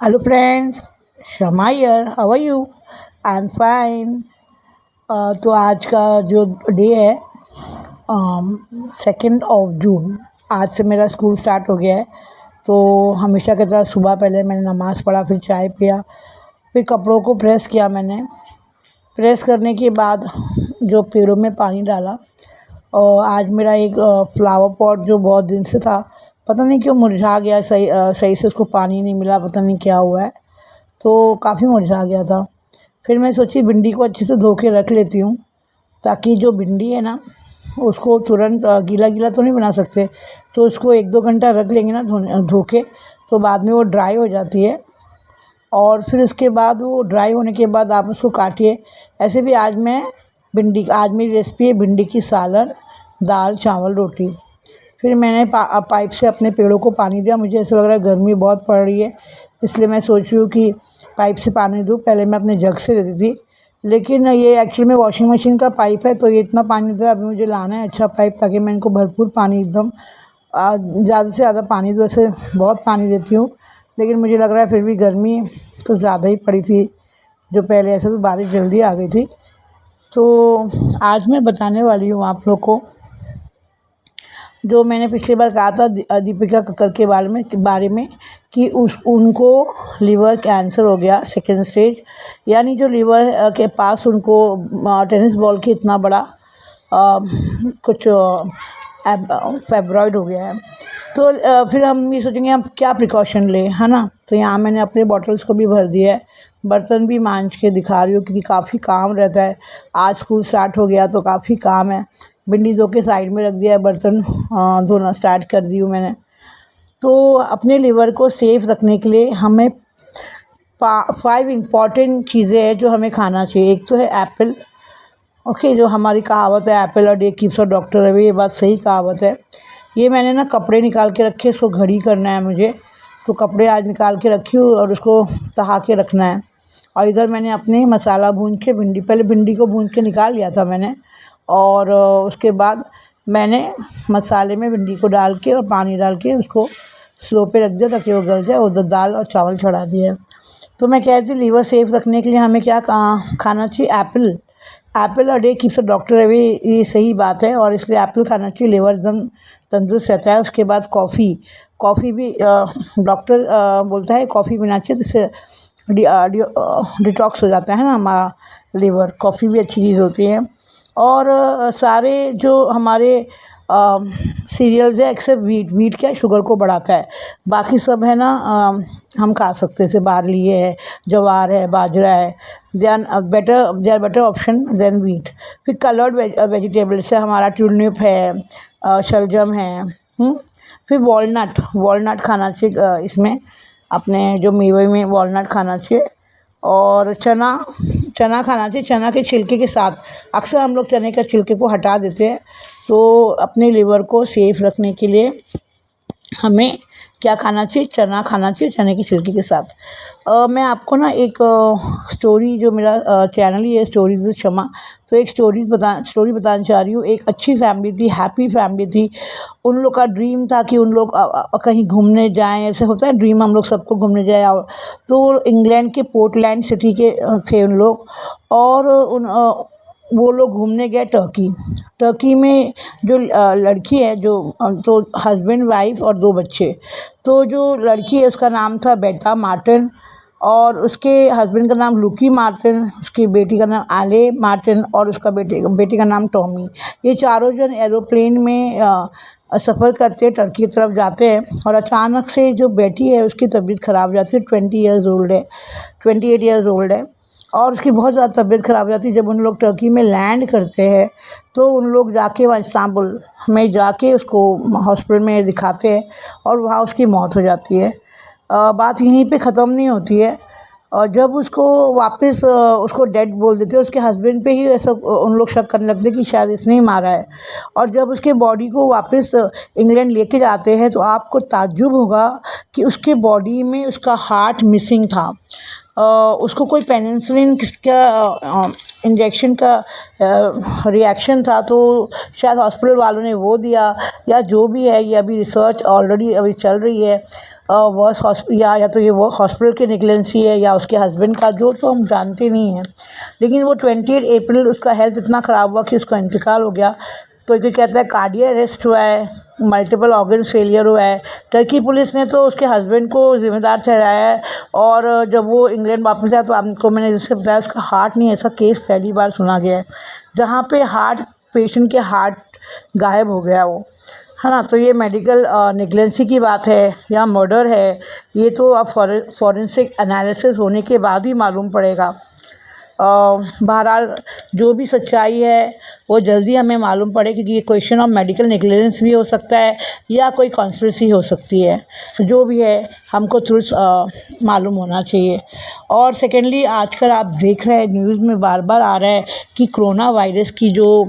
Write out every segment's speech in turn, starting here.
Hello friends, Shama here. How are you? I am fine. तो आज का जो डे है 2 जून, आज से मेरा स्कूल स्टार्ट हो गया है। तो हमेशा की तरह सुबह पहले मैंने नमाज़ पढ़ा, फिर चाय पिया, फिर कपड़ों को प्रेस किया। मैंने प्रेस करने के बाद जो पेड़ों में पानी डाला। और आज मेरा एक फ्लावर पॉट जो बहुत दिन से था, पता नहीं क्यों मुरझा गया। सही से उसको पानी नहीं मिला, पता नहीं क्या हुआ है, तो काफ़ी मुरझा गया था। फिर मैं सोची भिंडी को अच्छे से धो के रख लेती हूँ, ताकि जो भिंडी है ना, उसको तुरंत गीला गीला तो नहीं बना सकते, तो उसको 1-2 घंटा रख लेंगे ना धो के, तो बाद में वो ड्राई हो जाती है। और फिर उसके बाद वो ड्राई होने के बाद आप उसको काटिए। ऐसे भी आज मेरी रेसिपी है भिंडी की सालन, दाल चावल रोटी। फिर मैंने पाइप से अपने पेड़ों को पानी दिया। मुझे ऐसा लग रहा है गर्मी बहुत पड़ रही है, इसलिए मैं सोच रही हूँ कि पाइप से पानी दूँ। पहले मैं अपने जग से देती थी, लेकिन ये एक्चुअली में वॉशिंग मशीन का पाइप है, तो ये इतना पानी दे रहा है। अभी मुझे लाना है अच्छा पाइप, ताकि मैं इनको भरपूर पानी एकदम ज़्यादा से ज़्यादा पानी दूँ। ऐसे बहुत पानी देती हूँ, लेकिन मुझे लग रहा है फिर भी गर्मी कुछ ज़्यादा ही पड़ी थी। जो पहले ऐसे तो बारिश जल्दी आ गई थी। तो आज मैं बताने वाली हूँ आप लोग को, जो मैंने पिछली बार कहा था दीपिका कक्कर के बारे में कि उनको लीवर कैंसर हो गया, सेकेंड स्टेज। यानी जो लीवर के पास उनको टेनिस बॉल की इतना बड़ा कुछ फाइब्रॉइड हो गया है। तो फिर हम ये सोचेंगे हम क्या प्रिकॉशन लें, है ना। तो यहाँ मैंने अपने बॉटल्स को भी भर दिया है, बर्तन भी मांज के दिखा रही हूँ, क्योंकि काफ़ी काम रहता है। आज स्कूल स्टार्ट हो गया तो काफ़ी काम है। भिंडी धो के साइड में रख दिया है, बर्तन धोना स्टार्ट कर दी हूँ मैंने। तो अपने लिवर को सेफ रखने के लिए हमें 5 इम्पॉर्टेंट चीज़ें हैं जो हमें खाना चाहिए। एक तो है एप्पल। ओके, जो हमारी कहावत है Apple a day keeps a doctor away, ये बात सही कहावत है। ये मैंने ना कपड़े निकाल के रखे, इसको घड़ी करना है मुझे, तो कपड़े आज निकाल के रखी हूँ और उसको तहा के रखना है। और इधर मैंने अपने मसाला भून के पहले भिंडी को भून के निकाल लिया था मैंने, और उसके बाद मैंने मसाले में भिंडी को डाल के और पानी डाल के उसको स्लो पे रख दिया ताकि वो गल जाए। उधर दाल और चावल चढ़ा दिए। तो मैं कह रही थी लीवर सेफ रखने के लिए हमें क्या खाना चाहिए। Apple a day keeps a doctor away, ये सही बात है, और इसलिए एप्पल खाना चाहिए, लिवर एकदम तंदुरुस्त रहता है। उसके बाद कॉफ़ी भी डॉक्टर बोलता है कॉफ़ी पीना चाहिए, जिससे डिटॉक्स हो जाता है ना हमारा लिवर। कॉफ़ी भी अच्छी चीज़ होती है। और सारे जो हमारे सीरियल्स है, एक्सेप्ट वीट क्या है, शुगर को बढ़ाता है। बाकी सब है ना हम खा सकते हैं, जैसे बार्ली है, ज्वार है, बाजरा है। They are better option than wheat. फिर कलर्ड वेजिटेबल्स है, हमारा ट्यूलिप है, शलजम है। फिर वॉलनट खाना चाहिए, इसमें अपने जो मेवे में वॉलनट खाना चाहिए। और चना खाना चाहिए, चना के छिलके के साथ। अक्सर हम लोग चने के छिलके को हटा देते हैं। तो अपने लिवर को सेफ रखने के लिए हमें क्या खाना चाहिए, चना खाना चाहिए, चने की छिलके के साथ। मैं आपको ना एक स्टोरी, जो मेरा चैनल ही है स्टोरीज विद शमा, तो एक स्टोरी बताना चाह रही हूँ। एक अच्छी फैमिली थी, हैप्पी फैमिली थी। उन लोग का ड्रीम था कि उन लोग कहीं घूमने जाएं। ऐसे होता है ड्रीम, हम लोग सबको घूमने जाए। और तो इंग्लैंड के पोर्टलैंड सिटी के थे उन लोग। और वो लोग घूमने गए टर्की में। जो लड़की है, जो तो हस्बैंड वाइफ और 2 बच्चे। तो जो लड़की है उसका नाम था बेटा मार्टिन, और उसके हस्बैंड का नाम लुकी मार्टिन, उसकी बेटी का नाम आले मार्टिन, और उसका बेटे का नाम टॉमी। ये चारों जन एरोप्लेन में सफ़र करते टर्की की तरफ जाते हैं। और अचानक से जो बेटी है उसकी तबीयत ख़राब हो जाती है। 28 ईयर्स ओल्ड है, और उसकी बहुत ज़्यादा तबीयत ख़राब हो जाती है। जब उन लोग टर्की में लैंड करते हैं, तो उन लोग जाके वहाँ इस्तांबुल में जाके उसको हॉस्पिटल में दिखाते हैं, और वहाँ उसकी मौत हो जाती है। बात यहीं पे ख़त्म नहीं होती है। और जब उसको वापस उसको डेड बोल देते हैं, उसके हस्बैंड पे ही ऐसा उन लोग शक करने लगते कि शायद इसने ही मारा है। और जब उसके बॉडी को वापस इंग्लैंड लेके जाते हैं, तो आपको ताज्जुब होगा कि उसके बॉडी में उसका हार्ट मिसिंग था। उसको कोई पेनिसिलिन का इंजेक्शन का रिएक्शन था, तो शायद हॉस्पिटल वालों ने वो दिया, या जो भी है। ये अभी रिसर्च ऑलरेडी अभी चल रही है। वर्स या तो ये वो हॉस्पिटल की नेग्लिजेंसी है या उसके हस्बैंड का, जो तो हम जानते नहीं हैं। लेकिन वो 28 अप्रैल उसका हेल्थ इतना ख़राब हुआ कि उसका इंतकाल हो गया। तो कोई कहता है कार्डियक अरेस्ट हुआ है, मल्टीपल ऑर्गन फेलियर हुआ है। टर्की पुलिस ने तो उसके हस्बैंड को ज़िम्मेदार ठहराया है, और जब वो इंग्लैंड वापस आया तो आपको मैंने जैसे बताया उसका हार्ट नहीं, ऐसा केस पहली बार सुना गया है जहाँ पे पेशेंट के हार्ट गायब हो गया वो, है ना। तो ये मेडिकल नेग्लिजेंसी की बात है या मर्डर है, ये तो अब फॉरेंसिक एनालिसिस होने के बाद ही मालूम पड़ेगा। बहरहाल जो भी सच्चाई है वो जल्दी हमें मालूम पड़े, क्योंकि ये क्वेश्चन ऑफ मेडिकल नेग्लिजेंस भी हो सकता है या कोई कॉन्स्पिरेसी हो सकती है। जो भी है हमको तुरंत मालूम होना चाहिए। और सेकेंडली आजकल आप देख रहे हैं न्यूज़ में बार बार आ रहा है कि कोरोना वायरस की जो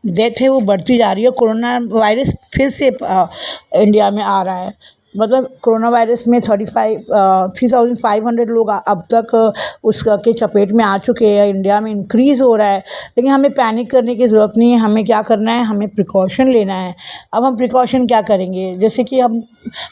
डेथ है वो बढ़ती जा रही है। कोरोना वायरस फिर से इंडिया में आ रहा है। मतलब कोरोना वायरस में 3,500 लोग अब तक उसके चपेट में आ चुके हैं। इंडिया में इंक्रीज़ हो रहा है, लेकिन हमें पैनिक करने की ज़रूरत नहीं है। हमें क्या करना है, हमें प्रिकॉशन लेना है। अब हम प्रिकॉशन क्या करेंगे, जैसे कि हम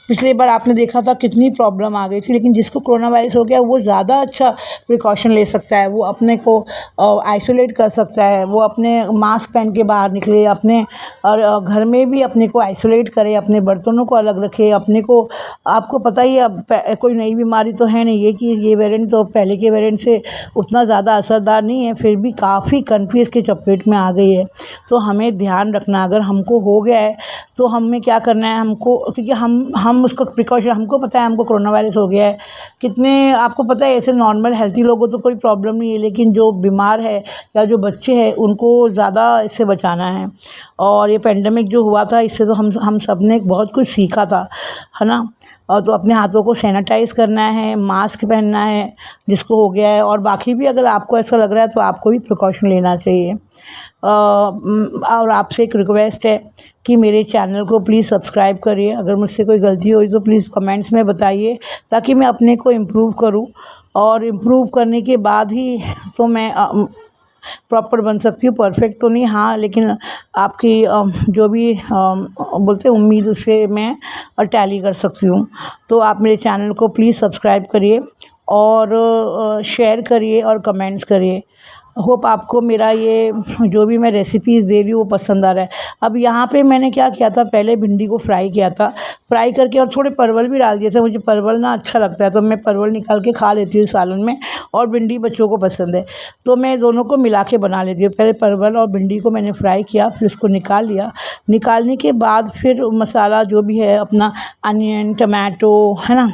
पिछली बार आपने देखा था कितनी प्रॉब्लम आ गई थी, लेकिन जिसको कोरोना वायरस हो गया वो ज़्यादा अच्छा प्रिकॉशन ले सकता है। वो अपने को आइसोलेट कर सकता है, वो अपने मास्क पहन के बाहर निकले, अपने और घर में भी अपने को आइसोलेट करे, अपने बर्तनों को अलग रखे, अपने को आपको पता ही अब कोई नई बीमारी तो है नहीं, ये कि ये वेरिएंट तो पहले के वेरिएंट से उतना ज़्यादा असरदार नहीं है, फिर भी काफ़ी कंट्रीज़ के चपेट में आ गई है। तो हमें ध्यान रखना, अगर हमको हो गया है तो हमें क्या करना है, हमको, क्योंकि हम उसको प्रिकॉशन, हमको पता है हमको कोरोना वायरस हो गया है। कितने आपको पता है ऐसे नॉर्मल हेल्थी लोगों को तो कोई प्रॉब्लम नहीं है, लेकिन जो बीमार है या जो बच्चे हैं उनको ज़्यादा इससे बचाना है। और ये पेंडेमिक जो हुआ था इससे तो हम सब ने बहुत कुछ सीखा था, है ना। और तो अपने हाथों को सैनिटाइज़ करना है, मास्क पहनना है जिसको हो गया है, और बाकी भी अगर आपको ऐसा लग रहा है तो आपको भी प्रिकॉशन लेना चाहिए। और आपसे एक रिक्वेस्ट है कि मेरे चैनल को प्लीज़ सब्सक्राइब करिए। अगर मुझसे कोई गलती हुई तो प्लीज़ कमेंट्स में बताइए, ताकि मैं अपने को इम्प्रूव करूं, और इम्प्रूव करने के बाद ही तो मैं प्रॉपर बन सकती हूँ। परफेक्ट तो नहीं, हाँ, लेकिन आपकी जो भी बोलते हैं उम्मीद, उससे मैं टैली कर सकती हूँ। तो आप मेरे चैनल को प्लीज़ सब्सक्राइब करिए और शेयर करिए और कमेंट्स करिए। होप आपको मेरा ये जो भी मैं रेसिपीज़ दे रही हूँ वो पसंद आ रहा है। अब यहाँ पे मैंने क्या किया था, पहले भिंडी को फ्राई किया था, फ्राई करके और थोड़े परवल भी डाल दिए थे। मुझे परवल ना अच्छा लगता है तो मैं परवल निकाल के खा लेती हूँ सालन में, और भिंडी बच्चों को पसंद है तो मैं दोनों को मिला के बना लेती हूँ। पहले परवल और भिंडी को मैंने फ्राई किया, फिर उसको निकाल लिया। निकालने के बाद फिर मसाला जो भी है अपना, अनियन, टमाटो, है ना,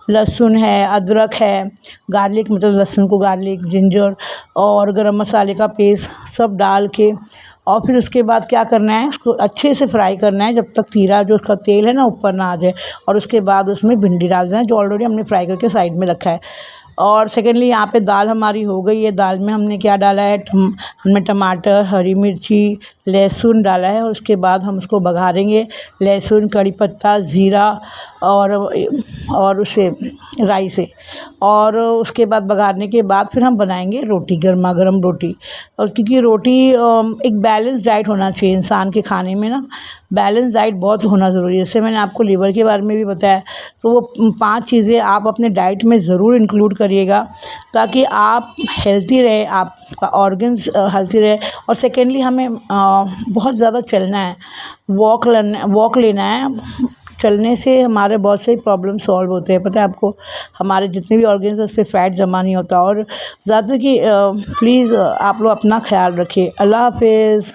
लहसुन है, अदरक है, गार्लिक, मतलब लहसुन को गार्लिक, जिंजर और गरम मसाले का पेस्ट सब डाल के, और फिर उसके बाद क्या करना है, उसको अच्छे से फ्राई करना है जब तक तीरा जो उसका तेल है ना ऊपर ना आ जाए। और उसके बाद उसमें भिंडी डाल देना जो ऑलरेडी हमने फ्राई करके साइड में रखा है। और सेकेंडली यहाँ पे दाल हमारी हो गई है। दाल में हमने क्या डाला है, हमने टमाटर, हरी मिर्ची, लहसुन डाला है, और उसके बाद हम उसको बघारेंगे। लहसुन, कड़ी पत्ता, ज़ीरा और उसे राई से, और उसके बाद बघारने के बाद फिर हम बनाएंगे रोटी, गर्मा गर्म रोटी। और क्योंकि रोटी एक बैलेंस डाइट होना चाहिए इंसान के खाने में ना, बैलेंस डाइट बहुत होना ज़रूरी है। जैसे मैंने आपको लीवर के बारे में भी बताया, तो वो 5 चीज़ें आप अपने डाइट में ज़रूर इंक्लूड करिएगा, ताकि आप हेल्थी रहे, आपका ऑर्गन्स हेल्थी रहे। और सेकेंडली हमें बहुत ज़्यादा चलना है, वॉक लेना है। चलने से हमारे बहुत से प्रॉब्लम सॉल्व होते हैं, पता है आपको। हमारे जितने भी ऑर्गन्स हैं उस पर फैट जमा नहीं होता। और ज़्यादा कि प्लीज़ आप लोग अपना ख्याल रखिए। अल्लाह हाफिज़।